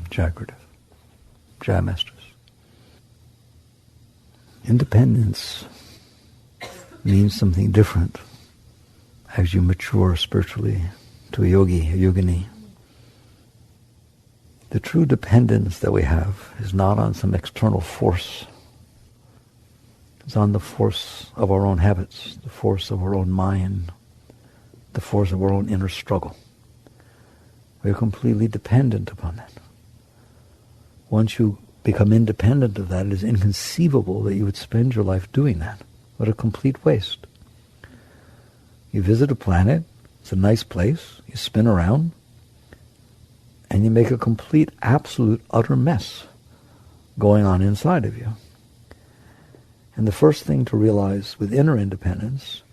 Jagrata. Jai Masters. Independence means something different as you mature spiritually to a yogi, a yogini. The true dependence that we have is not on some external force. It's on the force of our own habits, the force of our own mind, the force of our own inner struggle. We're completely dependent upon that. Once you become independent of that, it is inconceivable that you would spend your life doing that. What a complete waste. You visit a planet, it's a nice place, you spin around, and you make a complete, absolute, utter mess going on inside of you. And the first thing to realize with inner independence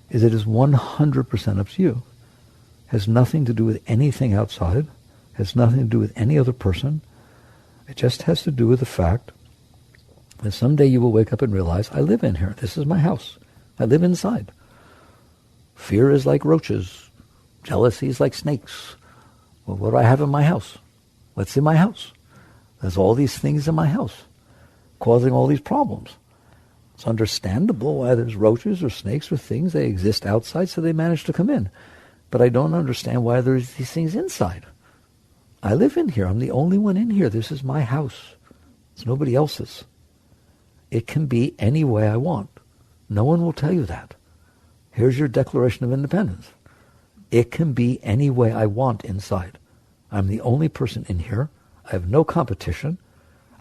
is it is 100% up to you. Has nothing to do with anything outside, has nothing to do with any other person. It just has to do with the fact that someday you will wake up and realize, I live in here. This is my house. I live inside. Fear is like roaches. Jealousy is like snakes. Well, what do I have in my house? What's in my house? There's all these things in my house causing all these problems. It's understandable why there's roaches or snakes or things. They exist outside, so they manage to come in. But I don't understand why there's these things inside. I live in here. I'm the only one in here. This is my house. It's nobody else's. It can be any way I want. No one will tell you that. Here's your Declaration of Independence. It can be any way I want inside. I'm the only person in here. I have no competition.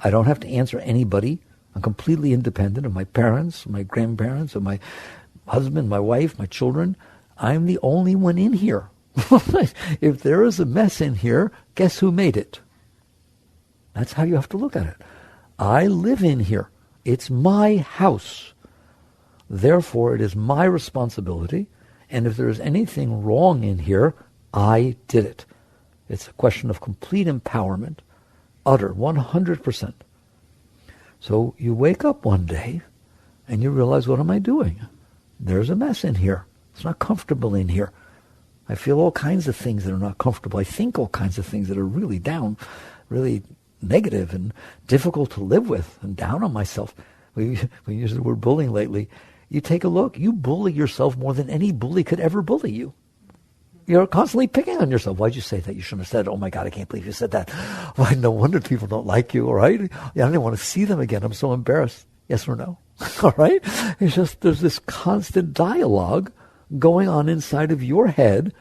I don't have to answer anybody. I'm completely independent of my parents, my grandparents, of my husband, my wife, my children. I'm the only one in here. If there is a mess in here, guess who made it? That's how you have to look at it. I live in here. It's my house. Therefore, it is my responsibility. And if there is anything wrong in here, I did it. It's a question of complete empowerment, utter, 100%. So you wake up one day and you realize, what am I doing? There's a mess in here. It's not comfortable in here. I feel all kinds of things that are not comfortable. I think all kinds of things that are really down, really negative and difficult to live with, and down on myself. We use the word bullying lately. You take a look. You bully yourself more than any bully could ever bully you. You're constantly picking on yourself. Why'd you say that? You shouldn't have said, oh my God, I can't believe you said that. Why, no wonder people don't like you, all right? I don't even want to see them again. I'm so embarrassed. Yes or no? All right? It's just there's this constant dialogue going on inside of your head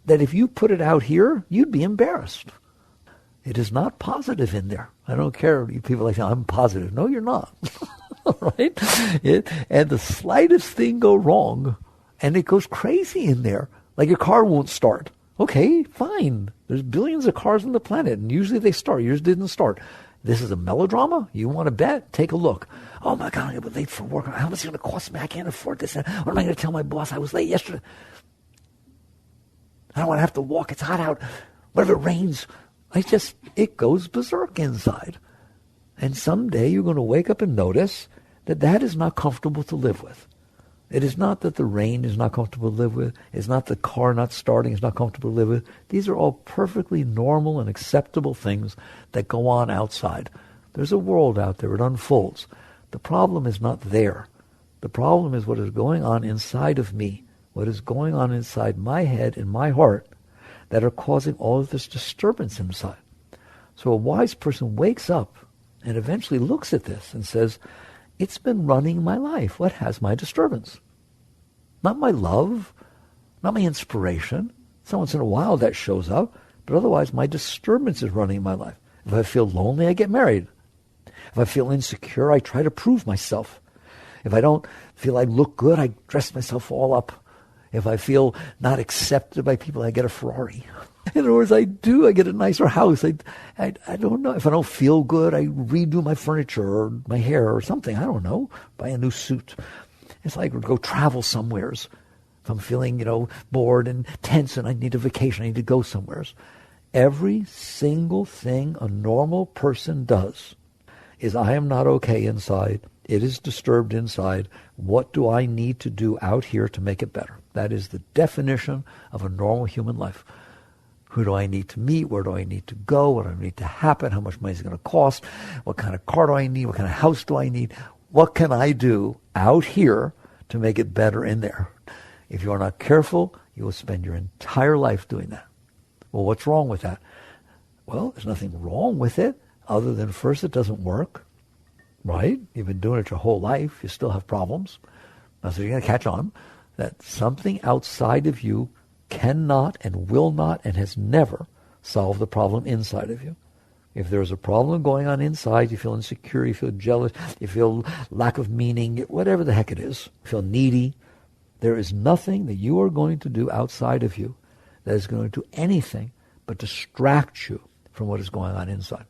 that if you put it out here, you'd be embarrassed. It is not positive in there. I don't care. You people like, I'm positive. No, you're not. All right? And the slightest thing go wrong, and it goes crazy in there. Like your car won't start. Okay, fine. There's billions of cars on the planet, and usually they start. Yours didn't start. This is a melodrama? You want to bet? Take a look. Oh my God, I'm late for work. How much is it going to cost me? I can't afford this. What am I going to tell my boss? I was late yesterday. I don't want to have to walk. It's hot out. What if it rains? It goes berserk inside. And someday you're going to wake up and notice that that is not comfortable to live with. It is not that the rain is not comfortable to live with. It's not the car not starting is not comfortable to live with. These are all perfectly normal and acceptable things that go on outside. There's a world out there. It unfolds. The problem is not there. The problem is what is going on inside of me, what is going on inside my head and my heart that are causing all of this disturbance inside. So a wise person wakes up and eventually looks at this and says, it's been running my life. What has my disturbance? Not my love, not my inspiration. So once in a while that shows up, but otherwise my disturbance is running my life. If I feel lonely, I get married. If I feel insecure, I try to prove myself. If I don't feel I look good, I dress myself all up. If I feel not accepted by people, I get a Ferrari. In other words, I get a nicer house. I don't know. If I don't feel good, I redo my furniture or my hair or something. I don't know. Buy a new suit. It's like go travel somewheres. If I'm feeling, bored and tense and I need a vacation, I need to go somewheres. Every single thing a normal person does is I am not okay inside. It is disturbed inside. What do I need to do out here to make it better? That is the definition of a normal human life. Who do I need to meet? Where do I need to go? What do I need to happen? How much money is it going to cost? What kind of car do I need? What kind of house do I need? What can I do out here to make it better in there? If you are not careful, you will spend your entire life doing that. Well, what's wrong with that? Well, there's nothing wrong with it other than first it doesn't work, right? You've been doing it your whole life. You still have problems. So you're going to catch on that something outside of you cannot and will not and has never solved the problem inside of you. If there's a problem going on inside, you feel insecure, you feel jealous, you feel lack of meaning, whatever the heck it is, you feel needy, there is nothing that you are going to do outside of you that is going to do anything but distract you from what is going on inside.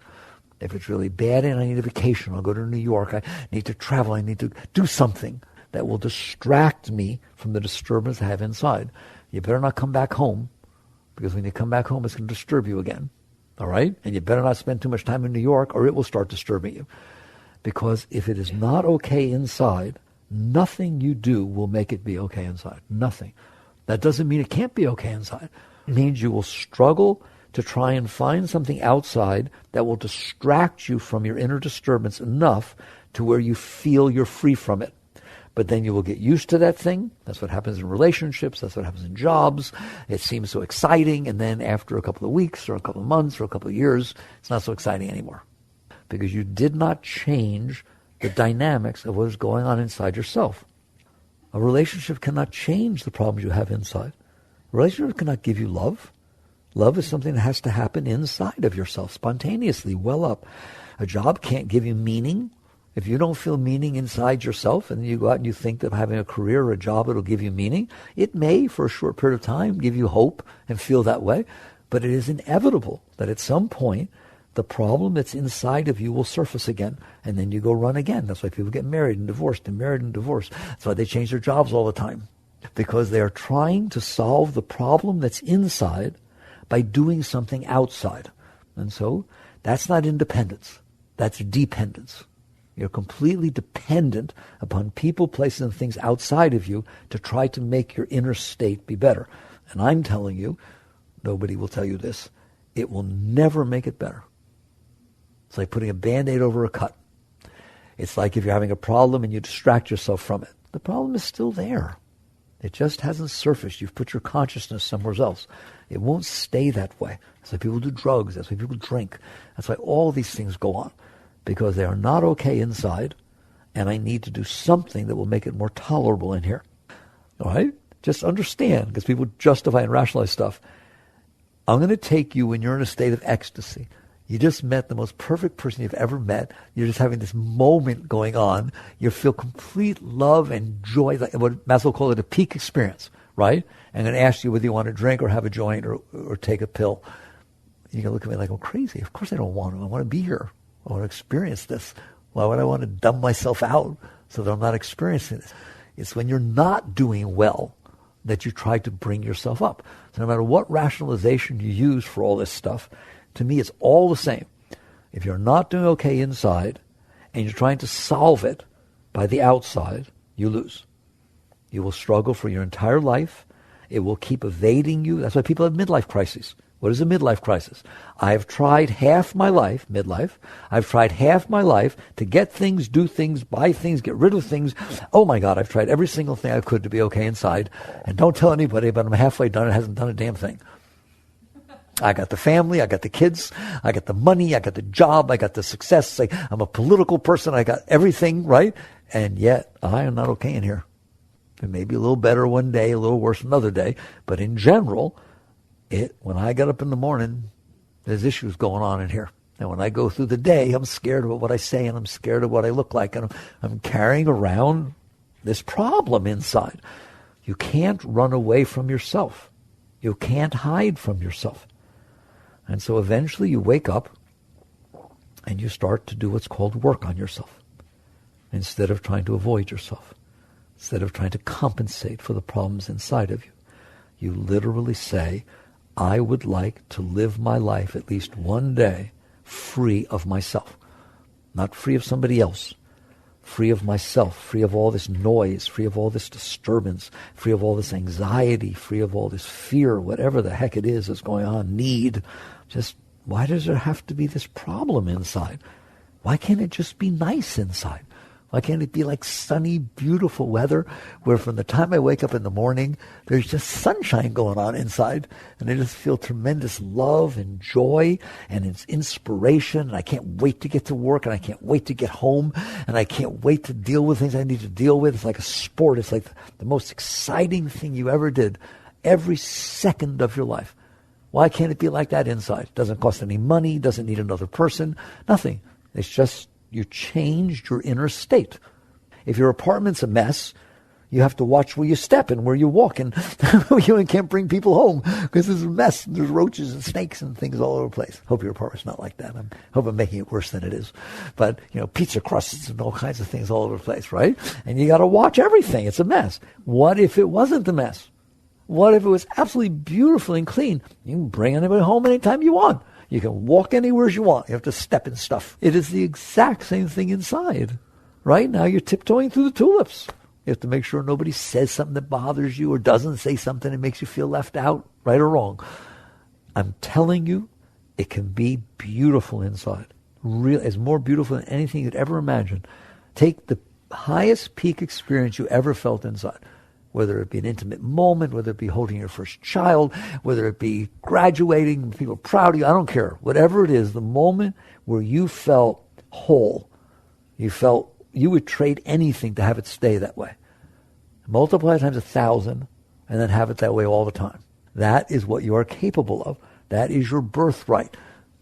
If it's really bad and I need a vacation, I'll go to New York, I need to travel, I need to do something that will distract me from the disturbance I have inside. You better not come back home, because when you come back home, it's going to disturb you again. All right? And you better not spend too much time in New York, or it will start disturbing you. Because if it is not okay inside, nothing you do will make it be okay inside. Nothing. That doesn't mean it can't be okay inside. It means you will struggle to try and find something outside that will distract you from your inner disturbance enough to where you feel you're free from it. But then you will get used to that thing. That's what happens in relationships. That's what happens in jobs. It seems so exciting. And then after a couple of weeks or a couple of months or a couple of years, it's not so exciting anymore. Because you did not change the dynamics of what is going on inside yourself. A relationship cannot change the problems you have inside. A relationship cannot give you love. Love is something that has to happen inside of yourself, spontaneously, well up. A job can't give you meaning. If you don't feel meaning inside yourself, and then you go out and you think that having a career or a job, it'll give you meaning, it may, for a short period of time, give you hope and feel that way. But it is inevitable that at some point, the problem that's inside of you will surface again, and then you go run again. That's why people get married and divorced and married and divorced. That's why they change their jobs all the time, because they are trying to solve the problem that's inside by doing something outside. And so that's not independence. That's dependence. You're completely dependent upon people, places, and things outside of you to try to make your inner state be better. And I'm telling you, nobody will tell you this, it will never make it better. It's like putting a Band-Aid over a cut. It's like if you're having a problem and you distract yourself from it. The problem is still there. It just hasn't surfaced. You've put your consciousness somewhere else. It won't stay that way. That's why people do drugs. That's why people drink. That's why all these things go on. Because they are not okay inside, and I need to do something that will make it more tolerable in here. All right? Just understand, because people justify and rationalize stuff. I'm going to take you when you're in a state of ecstasy. You just met the most perfect person you've ever met. You're just having this moment going on. You feel complete love and joy. Like what Maslow called it a peak experience, right? I'm going to ask you whether you want to drink or have a joint or take a pill. You're going to look at me like I'm crazy. Of course I don't want to. I want to be here. I want to experience this. Why would I want to dumb myself out so that I'm not experiencing this? It's when you're not doing well that you try to bring yourself up. So no matter what rationalization you use for all this stuff, to me it's all the same. If you're not doing okay inside and you're trying to solve it by the outside, you lose. You will struggle for your entire life. It will keep evading you. That's why people have midlife crises. What is a midlife crisis? I've tried half my life, midlife, I've tried half my life to get things, do things, buy things, get rid of things. Oh my God, I've tried every single thing I could to be okay inside. And don't tell anybody, but I'm halfway done. It hasn't done a damn thing. I got the family, I got the kids, I got the money, I got the job, I got the success. I'm a political person, I got everything, right? And yet, I am not okay in here. It may be a little better one day, a little worse another day. But in general, when I get up in the morning, there's issues going on in here. And when I go through the day, I'm scared of what I say and I'm scared of what I look like. And I'm carrying around this problem inside. You can't run away from yourself. You can't hide from yourself. And so eventually you wake up and you start to do what's called work on yourself. Instead of trying to avoid yourself. Instead of trying to compensate for the problems inside of you. You literally say, I would like to live my life at least one day free of myself. Not free of somebody else, free of myself, free of all this noise, free of all this disturbance, free of all this anxiety, free of all this fear, whatever the heck it is that's going on, need. Just, why does there have to be this problem inside? Why can't it just be nice inside? Why can't it be like sunny, beautiful weather where from the time I wake up in the morning, there's just sunshine going on inside, and I just feel tremendous love and joy, and it's inspiration, and I can't wait to get to work, and I can't wait to get home, and I can't wait to deal with things I need to deal with. It's like a sport. It's like the most exciting thing you ever did every second of your life. Why can't it be like that inside? Doesn't cost any money, doesn't need another person, nothing. It's just you changed your inner state. If your apartment's a mess, you have to watch where you step and where you walk, and you can't bring people home because there's a mess. There's roaches and snakes and things all over the place. Hope your apartment's not like that. I hope I'm making it worse than it is. But, pizza crusts and all kinds of things all over the place, right? And you got to watch everything. It's a mess. What if it wasn't a mess? What if it was absolutely beautiful and clean? You can bring anybody home anytime you want. You can walk anywhere you want. You have to step in stuff. It is the exact same thing inside. Right now you're tiptoeing through the tulips. You have to make sure nobody says something that bothers you or doesn't say something that makes you feel left out, right or wrong. I'm telling you, it can be beautiful inside. It's more beautiful than anything you'd ever imagine. Take the highest peak experience you ever felt inside. Whether it be an intimate moment, whether it be holding your first child, whether it be graduating, people are proud of you, I don't care. Whatever it is, the moment where you felt whole, you felt you would trade anything to have it stay that way. Multiply times 1,000 and then have it that way all the time. That is what you are capable of. That is your birthright.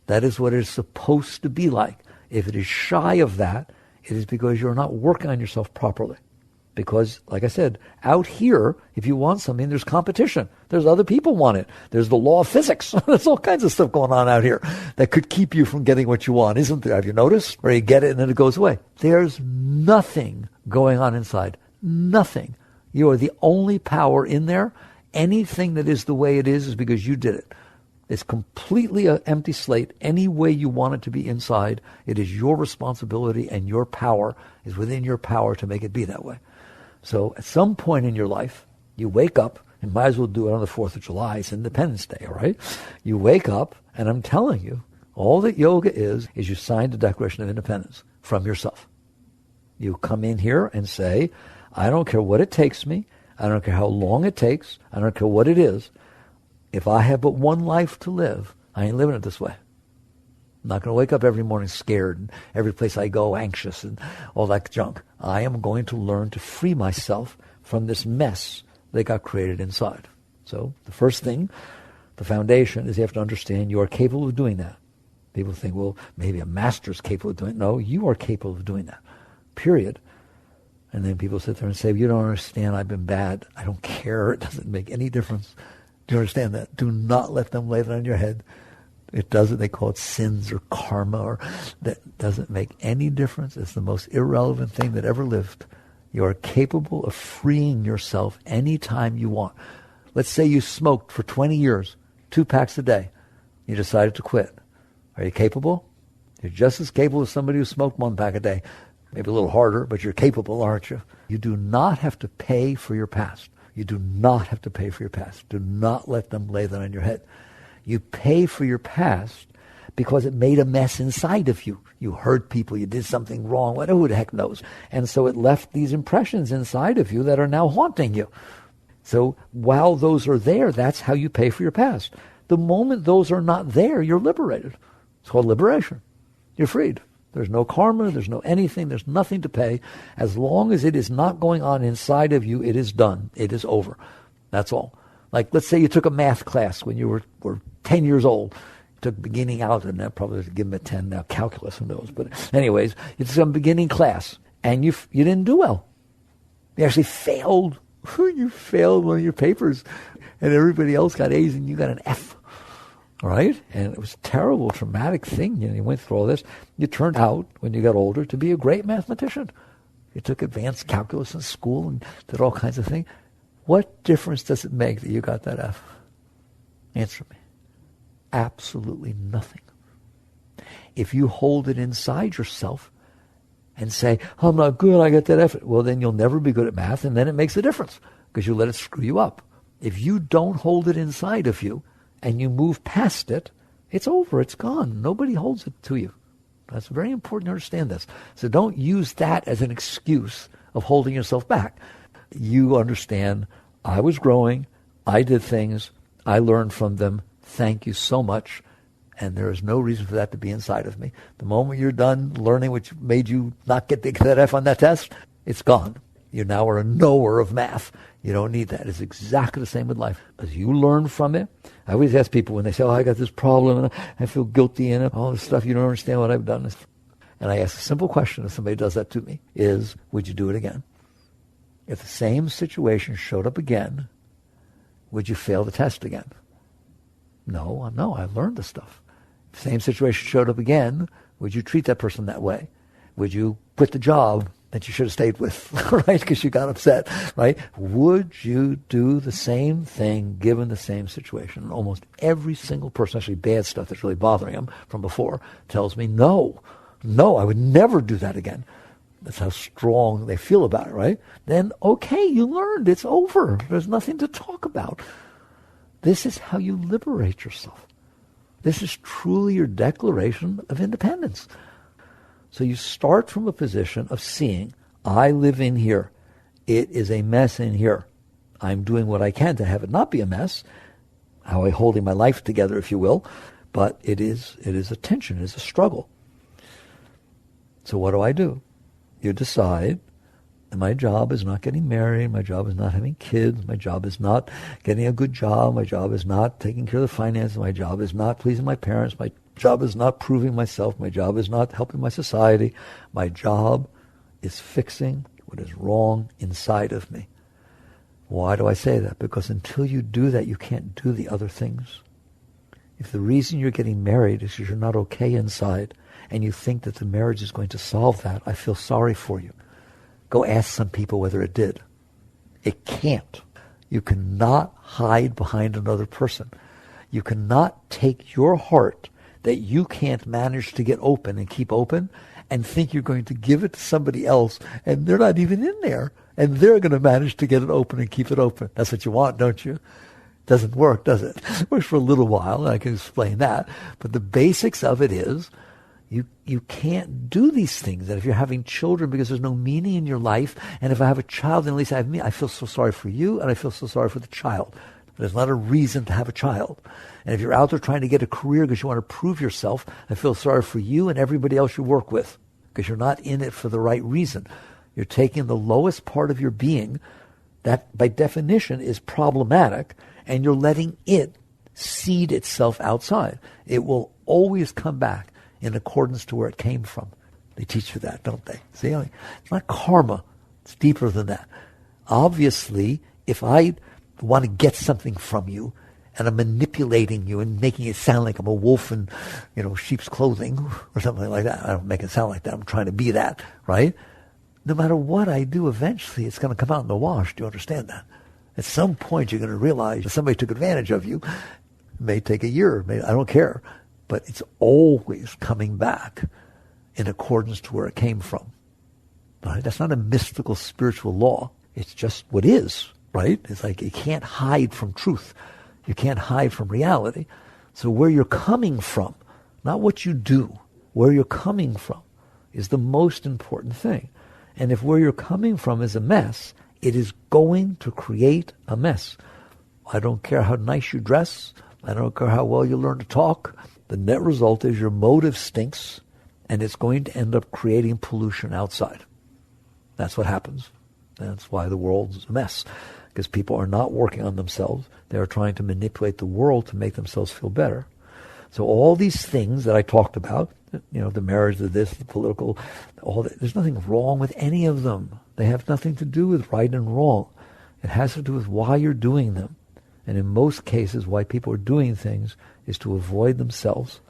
That is what it is supposed to be like. If it is shy of that, it is because you're not working on yourself properly. Because, like I said, out here, if you want something, there's competition. There's other people want it. There's the law of physics. There's all kinds of stuff going on out here that could keep you from getting what you want, isn't there? Have you noticed? Or you get it and then it goes away. There's nothing going on inside. Nothing. You are the only power in there. Anything that is the way it is because you did it. It's completely an empty slate. Any way you want it to be inside, it is your responsibility, and your power is within your power to make it be that way. So at some point in your life, you wake up, and might as well do it on the 4th of July. It's Independence Day, all right? You wake up, and I'm telling you, all that yoga is you sign the Declaration of Independence from yourself. You come in here and say, I don't care what it takes me. I don't care how long it takes. I don't care what it is. If I have but one life to live, I ain't living it this way. I'm not going to wake up every morning scared, and every place I go anxious and all that junk. I am going to learn to free myself from this mess that got created inside. So the first thing, the foundation, is you have to understand you are capable of doing that. People think, well, maybe a master's capable of doing it. No, you are capable of doing that, period. And then people sit there and say, you don't understand, I've been bad. I don't care. It doesn't make any difference. Do you understand that? Do not let them lay that on your head. It doesn't, they call it sins or karma, or that doesn't make any difference. It's the most irrelevant thing that ever lived. You are capable of freeing yourself anytime you want. Let's say you smoked for 20 years, 2 packs a day. You decided to quit. Are you capable? You're just as capable as somebody who smoked 1 pack a day. Maybe a little harder, but you're capable, aren't you? You do not have to pay for your past. You do not have to pay for your past. Do not let them lay that on your head. You pay for your past because it made a mess inside of you. You hurt people, you did something wrong, who the heck knows. And so it left these impressions inside of you that are now haunting you. So while those are there, that's how you pay for your past. The moment those are not there, you're liberated. It's called liberation. You're freed. There's no karma, there's no anything, there's nothing to pay. As long as it is not going on inside of you, it is done. It is over. That's all. Like, let's say you took a math class when you were 10 years old. You took beginning algebra, probably give them a 10 now, calculus, who knows. But anyways, you took some beginning class, and you didn't do well. You actually failed. You failed one of your papers, and everybody else got A's, and you got an F. All right? And it was a terrible, traumatic thing. You went through all this. You turned out, when you got older, to be a great mathematician. You took advanced calculus in school and did all kinds of things. What difference does it make that you got that F? Answer me. Absolutely nothing. If you hold it inside yourself and say, I'm not good, I got that effort. Well, then you'll never be good at math, and then it makes a difference because you let it screw you up. If you don't hold it inside of you and you move past it, it's over, it's gone. Nobody holds it to you. That's very important to understand this. So don't use that as an excuse of holding yourself back. You understand, I was growing, I did things, I learned from them, thank you so much, and there is no reason for that to be inside of me. The moment you're done learning which made you not get that F on that test, it's gone. You now are a knower of math. You don't need that. It's exactly the same with life. As you learn from it, I always ask people when they say, I got this problem and I feel guilty and all this stuff, you don't understand what I've done. And I ask a simple question if somebody does that to me, is, would you do it again? If the same situation showed up again, would you fail the test again? No, I learned the stuff. If the same situation showed up again, would you treat that person that way? Would you quit the job that you should have stayed with, right? Because you got upset, right? Would you do the same thing given the same situation? Almost every single person, actually bad stuff that's really bothering them from before, tells me, no, I would never do that again. That's how strong they feel about it, right? Then, okay, you learned. It's over. There's nothing to talk about. This is how you liberate yourself. This is truly your declaration of independence. So you start from a position of seeing, I live in here. It is a mess in here. I'm doing what I can to have it not be a mess. How I'm holding my life together, if you will. But it is a tension. It is a struggle. So what do? You decide, my job is not getting married, my job is not having kids, my job is not getting a good job, my job is not taking care of the finances, my job is not pleasing my parents, my job is not proving myself, my job is not helping my society. My job is fixing what is wrong inside of me. Why do I say that? Because until you do that, you can't do the other things. If the reason you're getting married is because you're not okay inside, and you think that the marriage is going to solve that, I feel sorry for you. Go ask some people whether it did. It can't. You cannot hide behind another person. You cannot take your heart that you can't manage to get open and keep open and think you're going to give it to somebody else and they're not even in there and they're going to manage to get it open and keep it open. That's what you want, don't you? Doesn't work, does it? It works for a little while, and I can explain that. But the basics of it is, you can't do these things. And if you're having children because there's no meaning in your life, and if I have a child, then at least I have me, I feel so sorry for you, and I feel so sorry for the child. There's not a reason to have a child. And if you're out there trying to get a career because you want to prove yourself, I feel sorry for you and everybody else you work with, because you're not in it for the right reason. You're taking the lowest part of your being that by definition is problematic, and you're letting it seed itself outside. It will always come back in accordance to where it came from. They teach you that, don't they? See, it's not karma. It's deeper than that. Obviously, if I want to get something from you, and I'm manipulating you and making it sound like I'm a wolf in, sheep's clothing or something like that. I don't make it sound like that. I'm trying to be that, right? No matter what I do, eventually it's going to come out in the wash. Do you understand that? At some point, you're going to realize that somebody took advantage of you. It may take a year. I don't care. But it's always coming back in accordance to where it came from. Right? That's not a mystical spiritual law. It's just what is, right? It's like you can't hide from truth. You can't hide from reality. So where you're coming from, not what you do, where you're coming from is the most important thing. And if where you're coming from is a mess, it is going to create a mess. I don't care how nice you dress. I don't care how well you learn to talk. The net result is your motive stinks, and it's going to end up creating pollution outside. That's what happens. That's why the world's a mess, because people are not working on themselves. They are trying to manipulate the world to make themselves feel better. So all these things that I talked about, the marriage, the political, all that, there's nothing wrong with any of them. They have nothing to do with right and wrong. It has to do with why you're doing them. And in most cases, why people are doing things is to avoid themselves.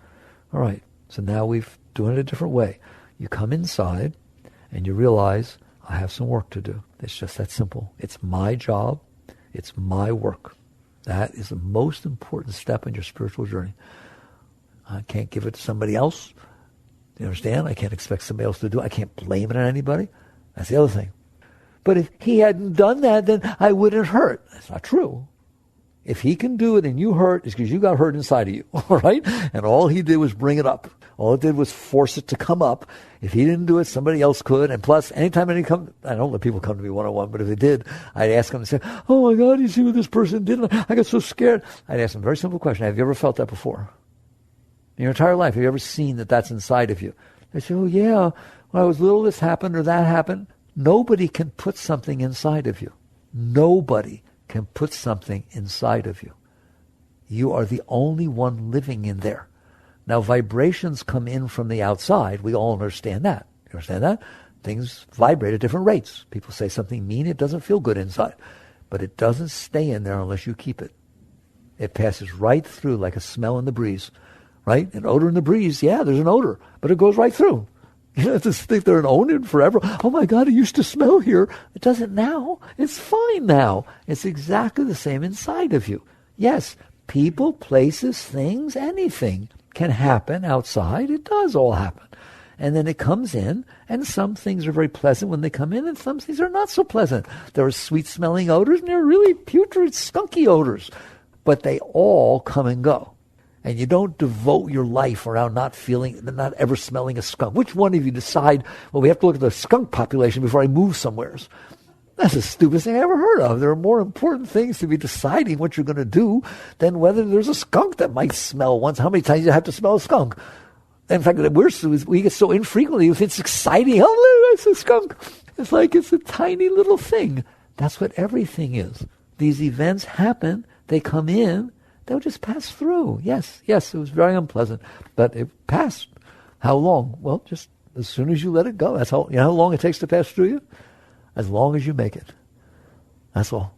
All right, so now we've doing it a different way. You come inside and you realize, I have some work to do. It's just that simple. It's my job. It's my work. That is the most important step in your spiritual journey. I can't give it to somebody else. You understand? I can't expect somebody else to do it. I can't blame it on anybody. That's the other thing. But if he hadn't done that, then I wouldn't hurt. That's not true. If he can do it and you hurt, it's because you got hurt inside of you, all right? And all he did was bring it up. All it did was force it to come up. If he didn't do it, somebody else could. And plus, anytime I don't let people come to me one-on-one, but if they did, I'd ask them and say, oh my God, you see what this person did? I got so scared. I'd ask them a very simple question. Have you ever felt that before? In your entire life, have you ever seen that that's inside of you? They say, oh yeah, when I was little, this happened or that happened. Nobody can put something inside of you. Nobody can put something inside of you. You are the only one living in there. Now, vibrations come in from the outside. We all understand that. You understand that? Things vibrate at different rates. People say something mean, it doesn't feel good inside. But it doesn't stay in there unless you keep it. It passes right through like a smell in the breeze, right? An odor in the breeze, yeah, there's an odor, but it goes right through. You don't have to think they're an owner forever. Oh my God, it used to smell here. It doesn't now. It's fine now. It's exactly the same inside of you. Yes, people, places, things, anything can happen outside. It does all happen. And then it comes in, and some things are very pleasant when they come in, and some things are not so pleasant. There are sweet-smelling odors, and there are really putrid, skunky odors. But they all come and go. And you don't devote your life around not ever smelling a skunk. Which one of you decide, well, we have to look at the skunk population before I move somewheres? That's the stupidest thing I ever heard of. There are more important things to be deciding what you're going to do than whether there's a skunk that might smell once. How many times you have to smell a skunk? In fact, we get so infrequently, if it's exciting, oh, it's a skunk. It's like it's a tiny little thing. That's what everything is. These events happen, they come in, they'll just pass through. Yes, it was very unpleasant, but it passed. How long? Well, just as soon as you let it go. That's how, you know how long it takes to pass through you? As long as you make it. That's all.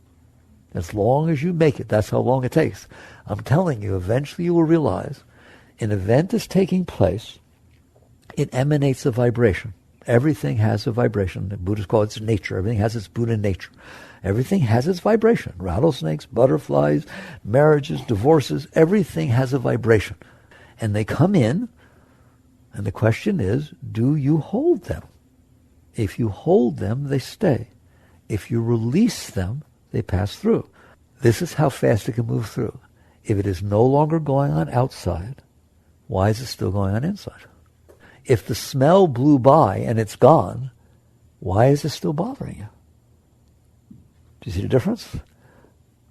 As long as you make it, that's how long it takes. I'm telling you, eventually you will realize an event is taking place. It emanates a vibration. Everything has a vibration. The Buddhists call it its nature. Everything has its Buddha nature. Everything has its vibration. Rattlesnakes, butterflies, marriages, divorces, everything has a vibration. And they come in, and the question is, do you hold them? If you hold them, they stay. If you release them, they pass through. This is how fast it can move through. If it is no longer going on outside, why is it still going on inside? If the smell blew by and it's gone, why is it still bothering you? Do you see the difference?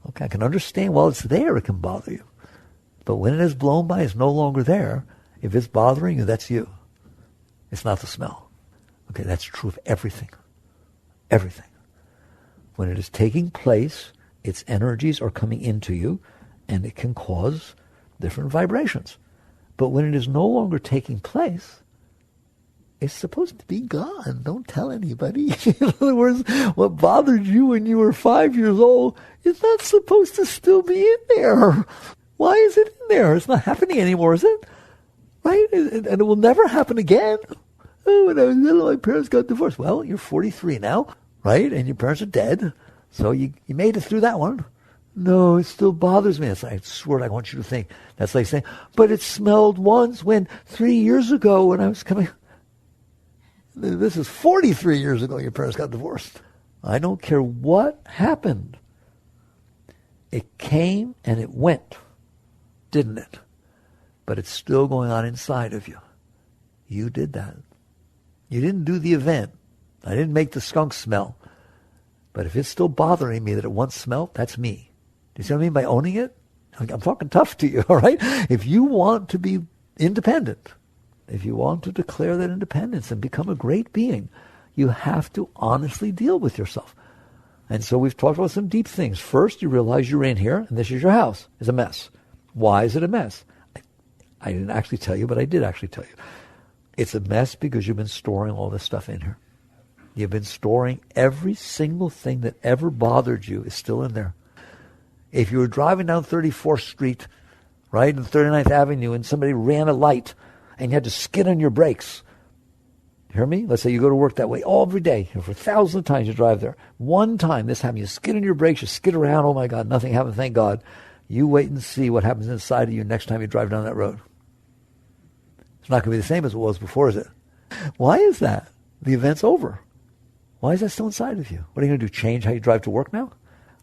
Okay, I can understand while it's there it can bother you. But when it is blown by, it's no longer there. If it's bothering you, that's you. It's not the smell. Okay, that's true of everything. Everything. When it is taking place, its energies are coming into you, and it can cause different vibrations. But when it is no longer taking place, it's supposed to be gone. Don't tell anybody. In other words, what bothered you when you were 5 years old is not supposed to still be in there. Why is it in there? It's not happening anymore, is it? Right? And it will never happen again. Oh, when I was little, my parents got divorced. Well, you're 43 now, right? And your parents are dead. So you made it through that one. No, it still bothers me. I swear I want you to think. That's like saying, but it smelled once when 3 years ago when I was coming. This is 43 years ago your parents got divorced. I don't care what happened. It came and it went, didn't it? But it's still going on inside of you. You did that. You didn't do the event. I didn't make the skunk smell. But if it's still bothering me that it once smelled, that's me. Do you see what I mean by owning it? I'm talking tough to you, all right? If you want to be independent, if you want to declare that independence and become a great being, you have to honestly deal with yourself. And so we've talked about some deep things. First, you realize you're in here, and this is your house. It's a mess. Why is it a mess? I didn't actually tell you, but I did actually tell you. It's a mess because you've been storing all this stuff in here. You've been storing every single thing that ever bothered you is still in there. If you were driving down 34th Street, right, and 39th Avenue, and somebody ran a light, and you had to skid on your brakes. Hear me? Let's say you go to work that way every day. For thousands of times you drive there. One time this happened, you skid on your brakes, you skid around, oh my God, nothing happened, thank God. You wait and see what happens inside of you next time you drive down that road. It's not going to be the same as it was before, is it? Why is that? The event's over. Why is that still inside of you? What are you going to do, change how you drive to work now?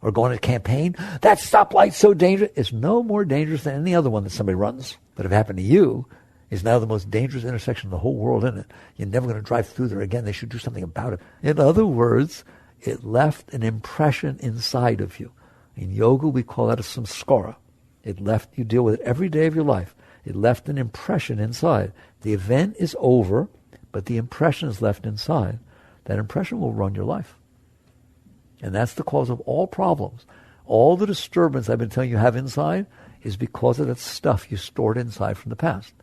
Or go on a campaign? That stoplight's so dangerous. It's no more dangerous than any other one that somebody runs. But if it happened to you, it's now the most dangerous intersection in the whole world, isn't it? You're never going to drive through there again. They should do something about it. In other words, it left an impression inside of you. In yoga, we call that a samskara. It left, you deal with it every day of your life. It left an impression inside. The event is over, but the impression is left inside. That impression will run your life. And that's the cause of all problems. All the disturbance I've been telling you have inside is because of that stuff you stored inside from the past.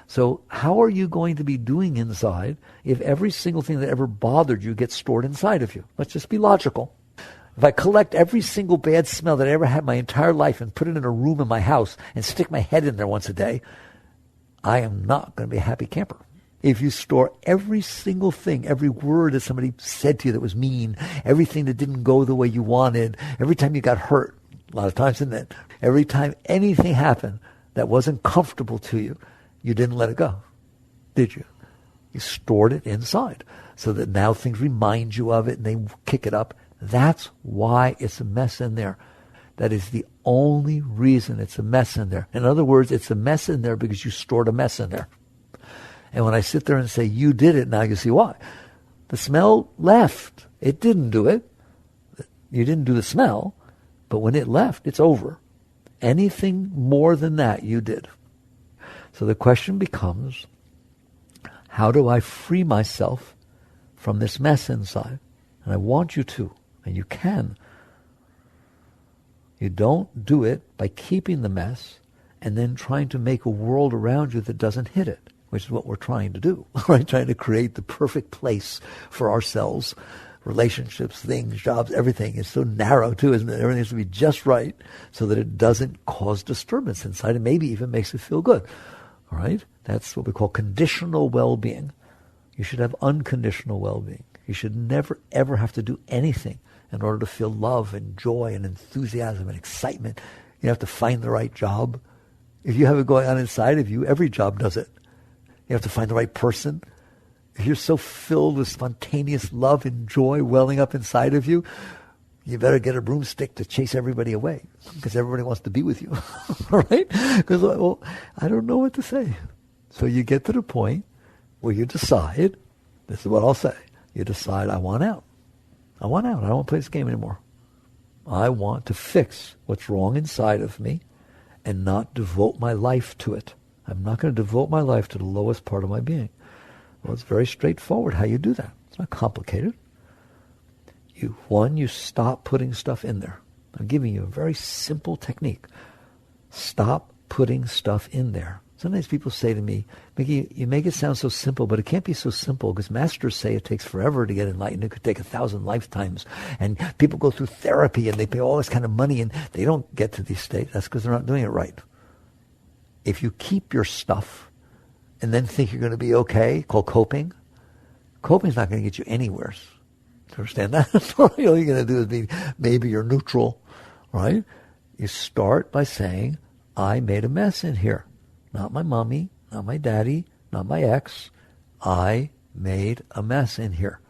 So how are you going to be doing inside if every single thing that ever bothered you gets stored inside of you? Let's just be logical. If I collect every single bad smell that I ever had my entire life and put it in a room in my house and stick my head in there once a day, I am not going to be a happy camper. If you store every single thing, every word that somebody said to you that was mean, everything that didn't go the way you wanted, every time you got hurt, a lot of times, isn't it? Every time anything happened that wasn't comfortable to you, you didn't let it go, did you? You stored it inside so that now things remind you of it and they kick it up. That's why it's a mess in there. That is the only reason it's a mess in there. In other words, it's a mess in there because you stored a mess in there. And when I sit there and say, you did it, now you see why. The smell left. It didn't do it. You didn't do the smell. But when it left, it's over. Anything more than that, you did. So the question becomes, how do I free myself from this mess inside? And I want you to, and you can. You don't do it by keeping the mess and then trying to make a world around you that doesn't hit it, which is what we're trying to do, right? Trying to create the perfect place for ourselves, relationships, things, jobs, everything. Is so narrow too, isn't it? Everything has to be just right so that it doesn't cause disturbance inside and maybe even makes it feel good, all right? That's what we call conditional well-being. You should have unconditional well-being. You should never, ever have to do anything in order to feel love and joy and enthusiasm and excitement. You have to find the right job. If you have it going on inside of you, every job does it. You have to find the right person. If you're so filled with spontaneous love and joy welling up inside of you, you better get a broomstick to chase everybody away because everybody wants to be with you, all right? Because, well, I don't know what to say. So you get to the point where you decide, this is what I'll say, you decide, I want out. I want out. I don't want to play this game anymore. I want to fix what's wrong inside of me and not devote my life to it. I'm not going to devote my life to the lowest part of my being. Well, it's very straightforward how you do that. It's not complicated. You stop putting stuff in there. I'm giving you a very simple technique. Stop putting stuff in there. Sometimes people say to me, Mickey, you make it sound so simple, but it can't be so simple because masters say it takes forever to get enlightened. It could take 1,000 lifetimes. And people go through therapy and they pay all this kind of money and they don't get to these states. That's because they're not doing it right. If you keep your stuff and then think you're going to be okay, called coping, coping's not going to get you anywhere. Do you understand that? All you're going to do is be, maybe you're neutral, right? You start by saying, I made a mess in here. Not my mommy, not my daddy, not my ex. I made a mess in here.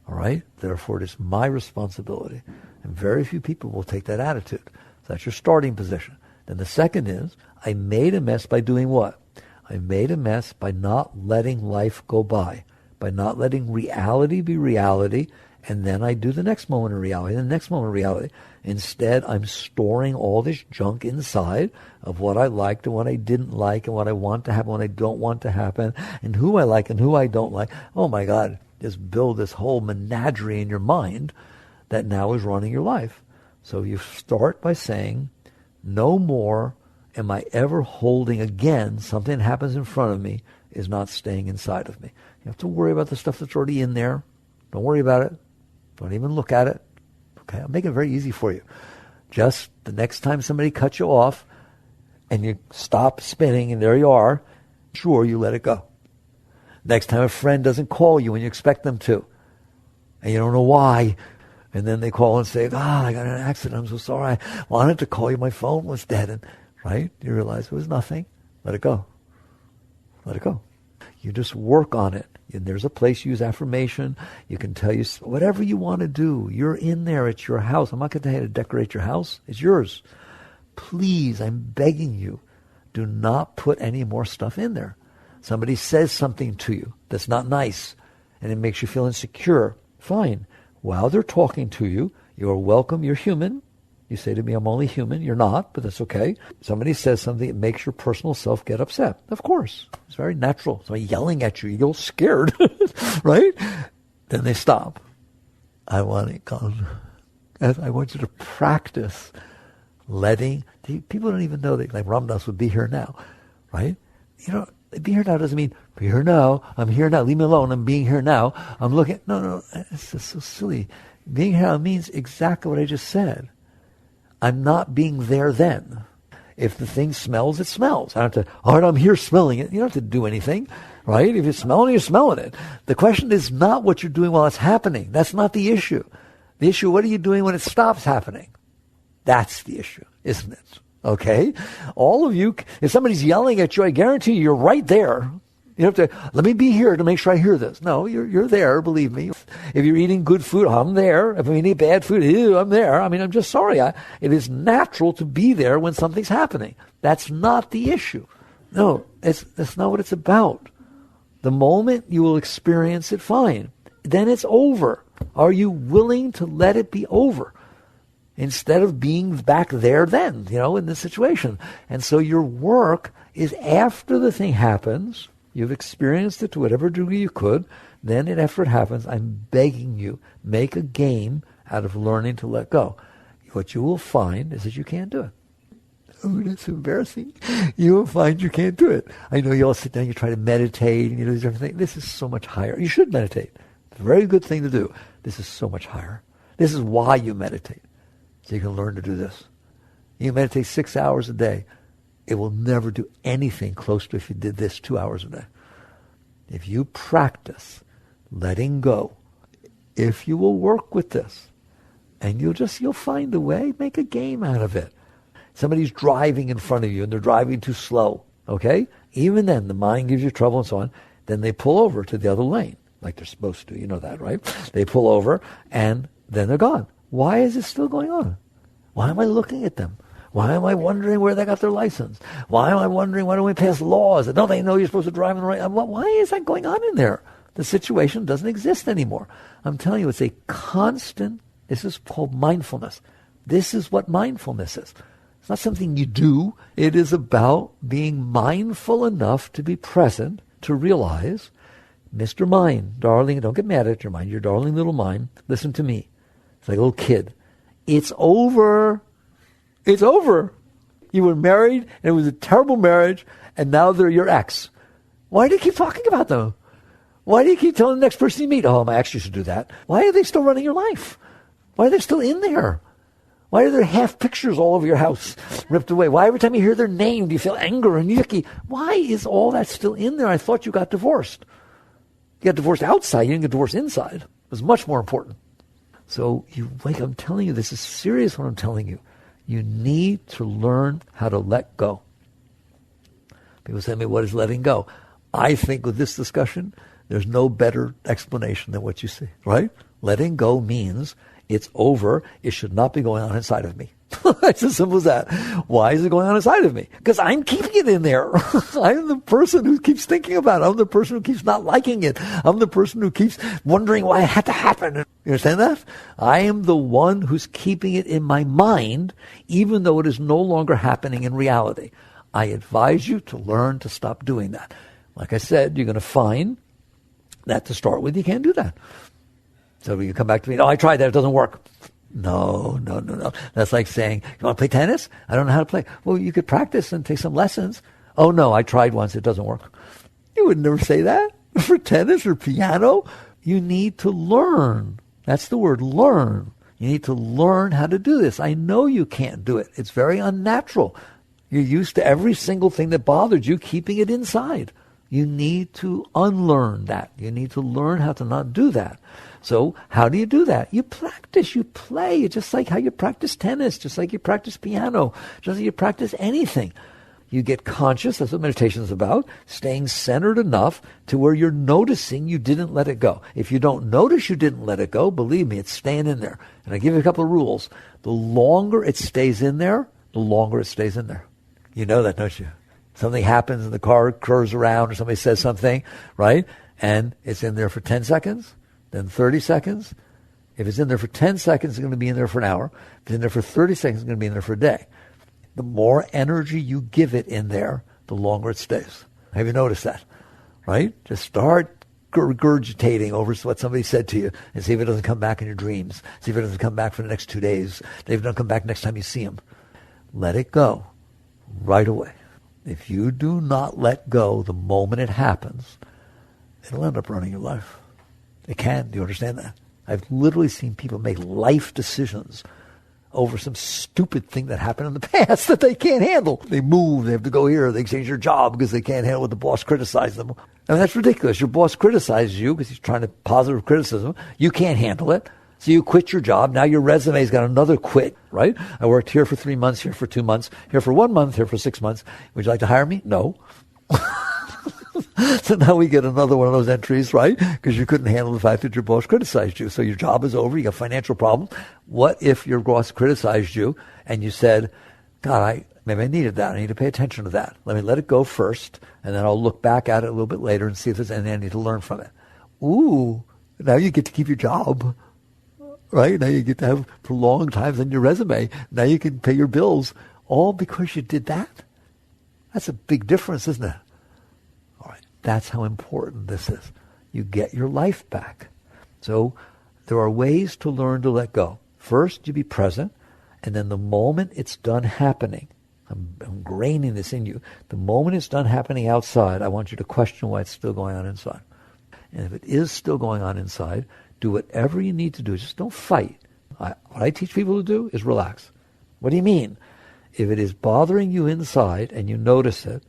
All right? Therefore, it is my responsibility. And very few people will take that attitude. So that's your starting position. Then the second is, I made a mess by doing what? I made a mess by not letting life go by not letting reality be reality, and then I do the next moment of reality, the next moment of reality. Instead, I'm storing all this junk inside of what I liked and what I didn't like and what I want to happen, what I don't want to happen, and who I like and who I don't like. Oh my God, just build this whole menagerie in your mind that now is running your life. So you start by saying, no more am I ever holding again something that happens in front of me is not staying inside of me. You have to worry about the stuff that's already in there. Don't worry about it. Don't even look at it. Okay, I'll make it very easy for you. Just the next time somebody cuts you off and you stop spinning and there you are, sure, you let it go. Next time a friend doesn't call you when you expect them to and you don't know why, and then they call and say, I got in an accident, I'm so sorry, I wanted to call you, my phone was dead, and right? You realize it was nothing. Let it go. Let it go. You just work on it. And there's a place you use affirmation. You can tell you whatever you want to do. You're in there. It's your house. I'm not going to tell you how to decorate your house. It's yours. Please, I'm begging you, do not put any more stuff in there. Somebody says something to you that's not nice, and it makes you feel insecure. Fine. While they're talking to you, you're welcome. You're human. You say to me, I'm only human. You're not, but that's okay. Somebody says something that makes your personal self get upset. Of course. It's very natural. Somebody yelling at you, you get scared, right? Then they stop. I want you to practice letting, people don't even know that, like Ramdas would be here now, right? Be here now doesn't mean, be here now, I'm here now, leave me alone, I'm being here now, I'm looking, no, it's just so silly. Being here now means exactly what I just said. I'm not being there then. If the thing smells, it smells. I don't have to, all right, I'm here smelling it. You don't have to do anything, right? If you're smelling it. The question is not what you're doing while it's happening. That's not the issue. The issue, what are you doing when it stops happening? That's the issue, isn't it? Okay? All of you, if somebody's yelling at you, I guarantee you're right there. You have to, let me be here to make sure I hear this. No, you're there, believe me. If you're eating good food, I'm there. If I'm eating bad food, I'm there. I mean, I'm just sorry. It is natural to be there when something's happening. That's not the issue. No, that's not what it's about. The moment you will experience it, fine. Then it's over. Are you willing to let it be over? Instead of being back there then, in this situation. And so your work is after the thing happens. You've experienced it to whatever degree you could. Then after it happens, I'm begging you, make a game out of learning to let go. What you will find is that you can't do it. Oh, that's embarrassing. You will find you can't do it. I know you all sit down, you try to meditate, and you do these different things. This is so much higher. You should meditate. It's a very good thing to do. This is so much higher. This is why you meditate. So you can learn to do this. You meditate 6 hours a day. It will never do anything close to if you did this 2 hours a day. If you practice letting go, if you will work with this, and you'll find a way, make a game out of it. Somebody's driving in front of you and they're driving too slow, okay? Even then, the mind gives you trouble and so on. Then they pull over to the other lane, like they're supposed to. You know that, right? They pull over and then they're gone. Why is it still going on? Why am I looking at them? Why am I wondering where they got their license? Why am I wondering why don't we pass laws? Don't they know you're supposed to drive in the right? Why is that going on in there? The situation doesn't exist anymore. I'm telling you, it's a constant, this is called mindfulness. This is what mindfulness is. It's not something you do. It is about being mindful enough to be present, to realize, Mr. Mind, darling, don't get mad at your mind, your darling little mind, listen to me. It's like a little kid. It's over. It's over. You were married, and it was a terrible marriage, and now they're your ex. Why do you keep talking about them? Why do you keep telling the next person you meet, oh, my ex used to do that? Why are they still running your life? Why are they still in there? Why are there half pictures all over your house ripped away? Why every time you hear their name do you feel anger and yucky? Why is all that still in there? I thought you got divorced. You got divorced outside. You didn't get divorced inside. It was much more important. So I'm telling you, this is serious what I'm telling you. You need to learn how to let go. People say to me, what is letting go? I think with this discussion, there's no better explanation than what you see, right? Letting go means it's over. It should not be going on inside of me. It's as simple as that. Why is it going on inside of me? Because I'm keeping it in there. I'm the person who keeps thinking about it. I'm the person who keeps not liking it. I'm the person who keeps wondering why it had to happen. You understand that? I am the one who's keeping it in my mind, even though it is no longer happening in reality. I advise you to learn to stop doing that. Like I said, you're going to find that to start with, you can't do that. So you come back to me, I tried that, it doesn't work. No. That's like saying, you want to play tennis? I don't know how to play. Well, you could practice and take some lessons. Oh, no, I tried once, it doesn't work. You would never say that for tennis or piano. You need to learn. That's the word, learn. You need to learn how to do this. I know you can't do it. It's very unnatural. You're used to every single thing that bothered you, keeping it inside. You need to unlearn that. You need to learn how to not do that. So how do you do that? You practice, you play. It's just like how you practice tennis, just like you practice piano, just like you practice anything. You get conscious, that's what meditation is about, staying centered enough to where you're noticing you didn't let it go. If you don't notice you didn't let it go, believe me, it's staying in there. And I give you a couple of rules. The longer it stays in there, the longer it stays in there. You know that, don't you? Something happens and the car curves around or somebody says something, right? And it's in there for 10 seconds, then 30 seconds. If it's in there for 10 seconds, it's going to be in there for an hour. If it's in there for 30 seconds, it's going to be in there for a day. The more energy you give it in there, the longer it stays. Have you noticed that? Right? Just start regurgitating over what somebody said to you and see if it doesn't come back in your dreams. See if it doesn't come back for the next 2 days. See if it doesn't come back next time you see him. Let it go right away. If you do not let go the moment it happens, it'll end up running your life. It can. Do you understand that? I've literally seen people make life decisions over some stupid thing that happened in the past that they can't handle. They move, they have to go here, they change their job because they can't handle what the boss criticized them. I mean, that's ridiculous. Your boss criticizes you because he's trying to positive criticism. You can't handle it. So you quit your job. Now your resume's got another quit, right? I worked here for 3 months, here for 2 months, here for 1 month, here for 6 months. Would you like to hire me? No. So now we get another one of those entries, right? Because you couldn't handle the fact that your boss criticized you. So your job is over. You got financial problems. What if your boss criticized you and you said, God, maybe I needed that. I need to pay attention to that. Let me let it go first, and then I'll look back at it a little bit later and see if there's anything I need to learn from it. Ooh, now you get to keep your job, right? Now you get to have prolonged times on your resume. Now you can pay your bills, all because you did that. That's a big difference, isn't it? That's how important this is. You get your life back. So there are ways to learn to let go. First, you be present, and then the moment it's done happening, I'm ingraining this in you, the moment it's done happening outside, I want you to question why it's still going on inside. And if it is still going on inside, do whatever you need to do. Just don't fight. What I teach people to do is relax. What do you mean? If it is bothering you inside and you notice it,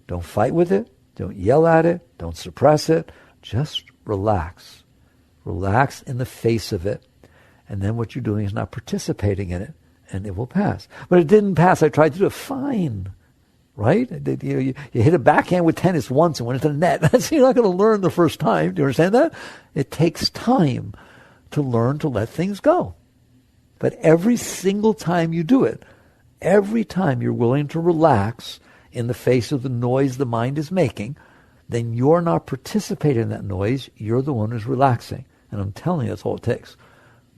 don't fight with it. Don't yell at it. Don't suppress it. Just relax. Relax in the face of it. And then what you're doing is not participating in it, and it will pass. But it didn't pass. I tried to do it. Fine. Right? You hit a backhand with tennis once and went into the net. So you're not going to learn the first time. Do you understand that? It takes time to learn to let things go. But every single time you do it, every time you're willing to relax in the face of the noise the mind is making, then you're not participating in that noise. You're the one who's relaxing. And I'm telling you, that's all it takes.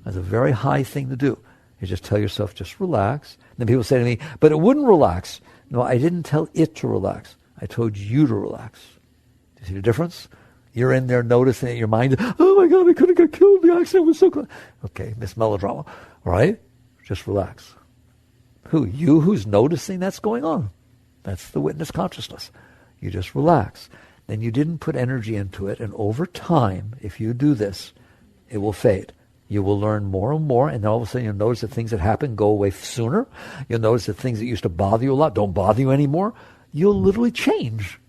That's a very high thing to do. You just tell yourself, just relax. And then people say to me, but it wouldn't relax. No, I didn't tell it to relax. I told you to relax. Do you see the difference? You're in there noticing it, your mind, oh my God, I could have got killed. The accident was so close. Okay, Miss Melodrama. All right? Just relax. Who? You who's noticing that's going on. That's the witness consciousness. You just relax. Then you didn't put energy into it, and over time, if you do this, it will fade. You will learn more and more, and then all of a sudden you'll notice that things that happen go away sooner. You'll notice that things that used to bother you a lot don't bother you anymore. You'll literally change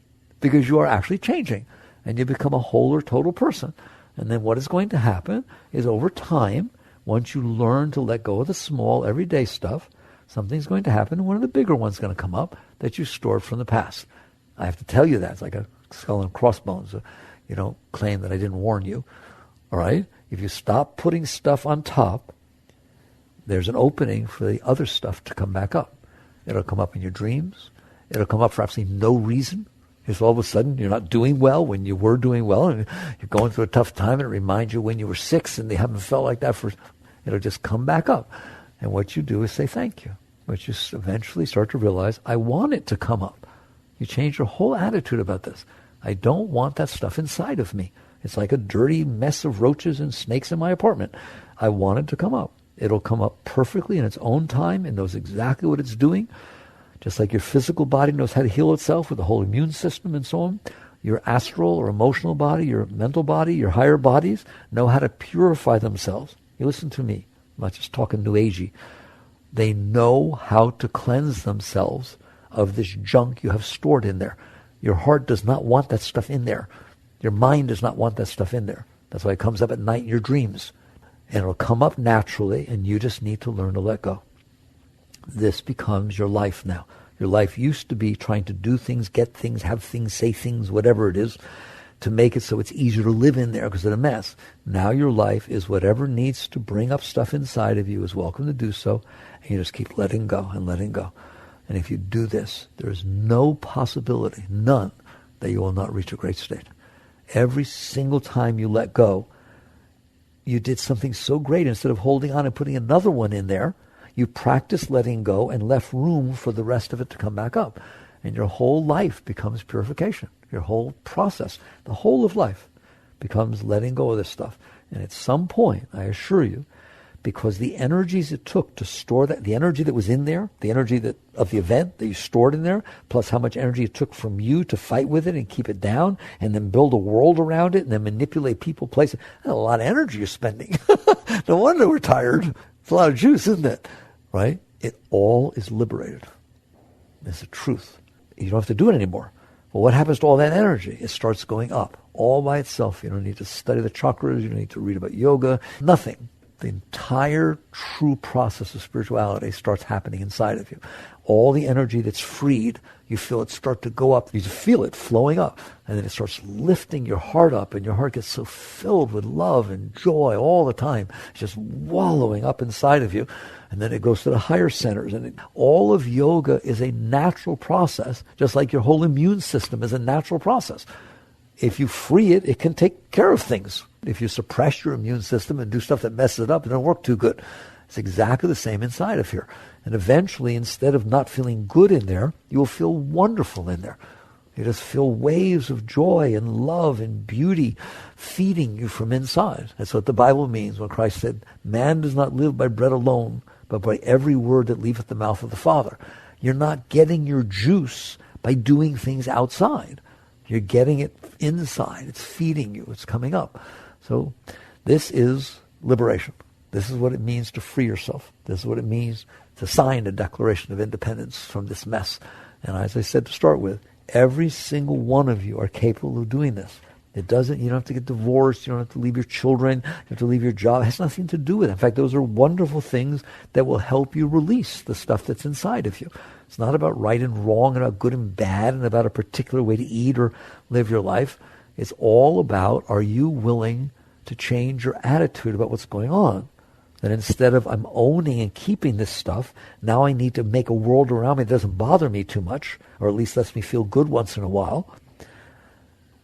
because you are actually changing, and you become a whole or total person. And then what is going to happen is over time, once you learn to let go of the small, everyday stuff, something's going to happen, and one of the bigger ones is going to come up that you stored from the past. I have to tell you that. It's like a skull and crossbones. You don't claim that I didn't warn you. All right? If you stop putting stuff on top, there's an opening for the other stuff to come back up. It'll come up in your dreams. It'll come up for absolutely no reason. Just all of a sudden you're not doing well when you were doing well, and you're going through a tough time, and it reminds you when you were 6 and they haven't felt like that for, it'll just come back up. And what you do is say thank you. But you eventually start to realize, I want it to come up. You change your whole attitude about this. I don't want that stuff inside of me. It's like a dirty mess of roaches and snakes in my apartment. I want it to come up. It'll come up perfectly in its own time and knows exactly what it's doing. Just like your physical body knows how to heal itself with the whole immune system and so on. Your astral or emotional body, your mental body, your higher bodies know how to purify themselves. You listen to me. I'm not just talking New Agey. They know how to cleanse themselves of this junk you have stored in there. Your heart does not want that stuff in there. Your mind does not want that stuff in there. That's why it comes up at night in your dreams. And it'll come up naturally, and you just need to learn to let go. This becomes your life now. Your life used to be trying to do things, get things, have things, say things, whatever it is, to make it so it's easier to live in there because of the mess. Now your life is whatever needs to bring up stuff inside of you is welcome to do so, and you just keep letting go and letting go. And if you do this, there is no possibility, none, that you will not reach a great state. Every single time you let go, you did something so great. Instead of holding on and putting another one in there, you practiced letting go and left room for the rest of it to come back up. And your whole life becomes purification. Your whole process, the whole of life, becomes letting go of this stuff. And at some point, I assure you, because the energies it took to store that, the energy that was in there, the energy that of the event that you stored in there, plus how much energy it took from you to fight with it and keep it down, and then build a world around it, and then manipulate people, places. That's a lot of energy you're spending. No wonder we're tired. It's a lot of juice, isn't it? Right? It all is liberated. It's the truth. You don't have to do it anymore. Well, what happens to all that energy? It starts going up all by itself. You don't need to study the chakras. You don't need to read about yoga. Nothing. The entire true process of spirituality starts happening inside of you. All the energy that's freed, you feel it start to go up. You feel it flowing up. And then it starts lifting your heart up, and your heart gets so filled with love and joy all the time. It's just wallowing up inside of you. And then it goes to the higher centers. And all of yoga is a natural process, just like your whole immune system is a natural process. If you free it, it can take care of things. If you suppress your immune system and do stuff that messes it up, it doesn't work too good. It's exactly the same inside of here. And eventually, instead of not feeling good in there, you will feel wonderful in there. You just feel waves of joy and love and beauty feeding you from inside. That's what the Bible means when Christ said, man does not live by bread alone, but by every word that leaveth the mouth of the Father. You're not getting your juice by doing things outside. You're getting it inside. It's feeding you. It's coming up. So this is liberation. This is what it means to free yourself. This is what it means to sign a Declaration of Independence from this mess. And as I said to start with, every single one of you are capable of doing this. It doesn't, you don't have to get divorced, you don't have to leave your children, you have to leave your job. It has nothing to do with it. In fact, those are wonderful things that will help you release the stuff that's inside of you. It's not about right and wrong and about good and bad and about a particular way to eat or live your life. It's all about, are you willing to change your attitude about what's going on? That instead of I'm owning and keeping this stuff, now I need to make a world around me that doesn't bother me too much, or at least lets me feel good once in a while.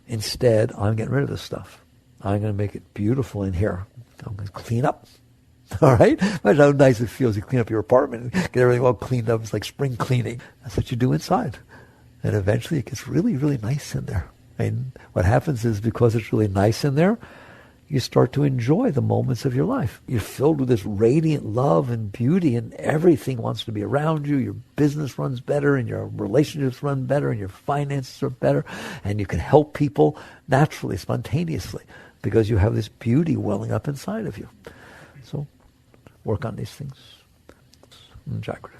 Instead, I'm getting rid of this stuff. I'm going to make it beautiful in here. I'm going to clean up. All right? Imagine how nice it feels. You clean up your apartment and get everything all cleaned up. It's like spring cleaning. That's what you do inside. And eventually it gets really, really nice in there. And what happens is because it's really nice in there, you start to enjoy the moments of your life. You're filled with this radiant love and beauty, and everything wants to be around you. Your business runs better, and your relationships run better, and your finances are better, and you can help people naturally, spontaneously, because you have this beauty welling up inside of you. So work on these things. Jagrif.